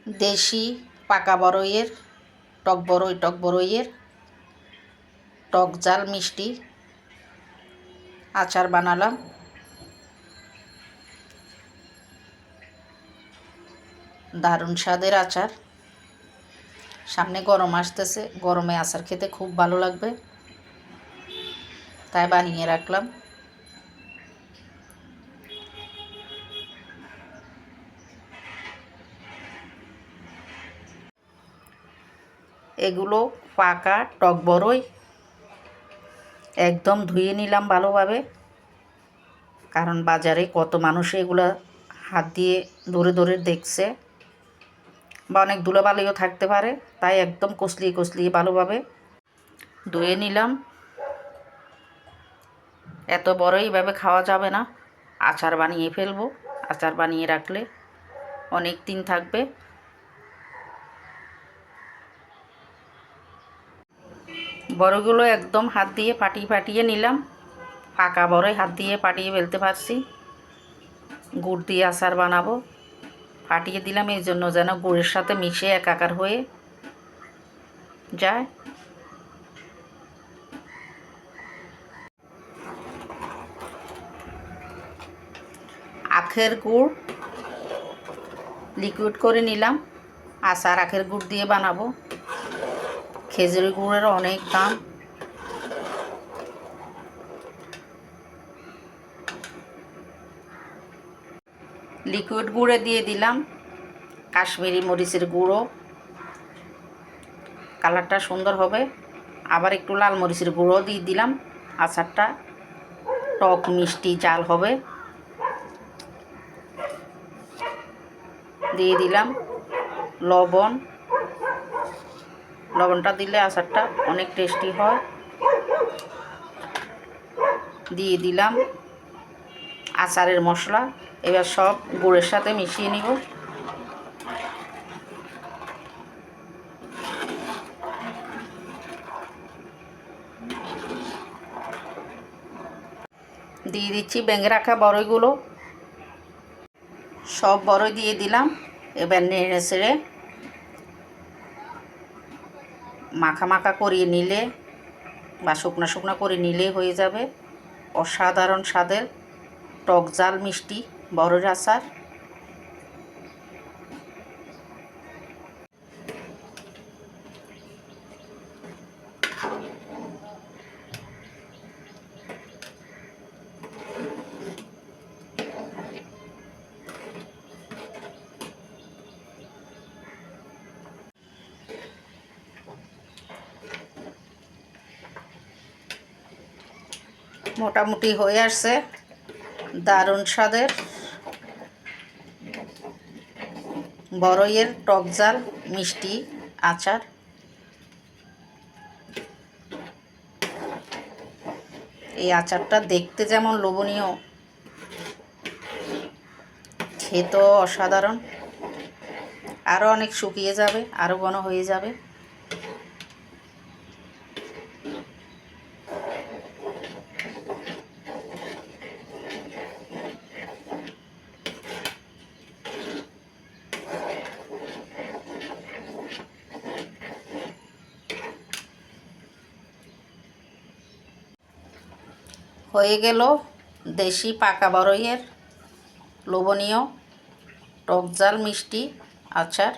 দেশি পাকা বড়ইয়ের টক বড়ইয়ের টক ঝাল মিষ্টি আচার বানালাম। দারুণ স্বাদের আচার। সামনে গরম আসতেছে, গরমে আচার খেতে খুব ভালো লাগবে, তাই বানিয়ে রাখলাম। এগুলো পাকা টক বড়ই, একদম ধুয়ে নিলাম ভালোভাবে, কারণ বাজারে কত মানুষ এগুলো হাত দিয়ে ধরে ধরে দেখছে, বা অনেক ধুলোবালিও থাকতে পারে, তাই একদম কচলিয়ে কচলিয়ে ভালোভাবে ধুয়ে নিলাম। এত বড় এইভাবে খাওয়া যাবে না, আচার বানিয়ে ফেলবো। আচার বানিয়ে রাখলে অনেক দিন থাকবে। বড়গুলো একদম হাত দিয়ে ফাটিয়ে নিলাম। পাকা বড়ই হাত দিয়ে ফাটিয়ে ফেলতে পারছি। গুড় দিয়ে আচার বানাবো, ফাটিয়ে দিলাম এই জন্য যেন গুড়ের সাথে মিশে একাকার হয়ে যায়। আখের গুড় লিকুইড করে নিলাম। আচার আখের গুড় দিয়ে বানাবো। খেজুরি গুড়ের অনেক দাম। লিকুইড গুড়ে দিয়ে দিলাম কাশ্মীরি মরিচের গুঁড়ো, কালারটা সুন্দর হবে। আবার একটু লাল মরিচের গুঁড়ো দিয়ে দিলাম। আচারটা টক মিষ্টি ঝাল হবে। দিয়ে দিলাম লবণ। লবণটা দিলে আচারটা অনেক টেস্টি হয়। দিয়ে দিলাম আচারের মশলা। এবার সব গুড়ের সাথে মিশিয়ে নিব। দিয়ে দিচ্ছি ভেঙে রাখা বড়ইগুলো। সব বড়ই দিয়ে দিলাম। এবার নেড়ে চেড়ে মাখা মাখা করিয়ে নিলে বা শুকনো শুকনো করে নিলে হয়ে যাবে অসাধারণ স্বাদের টক ঝাল মিষ্টি বড়ইর আচার। মোটামুটি হয়ে আসছে দারুণ স্বাদের বড়ইয়ের টক ঝাল মিষ্টি আচার। এই আচারটা দেখতে যেমন লোভনীয়, খেতেও অসাধারণ। আরও অনেক শুকিয়ে যাবে, আরও ঘন হয়ে যাবে। হয়ে গেল দেশি পাকা বড়ইয়ের লোভনীয় টক ঝাল মিষ্টি আচার।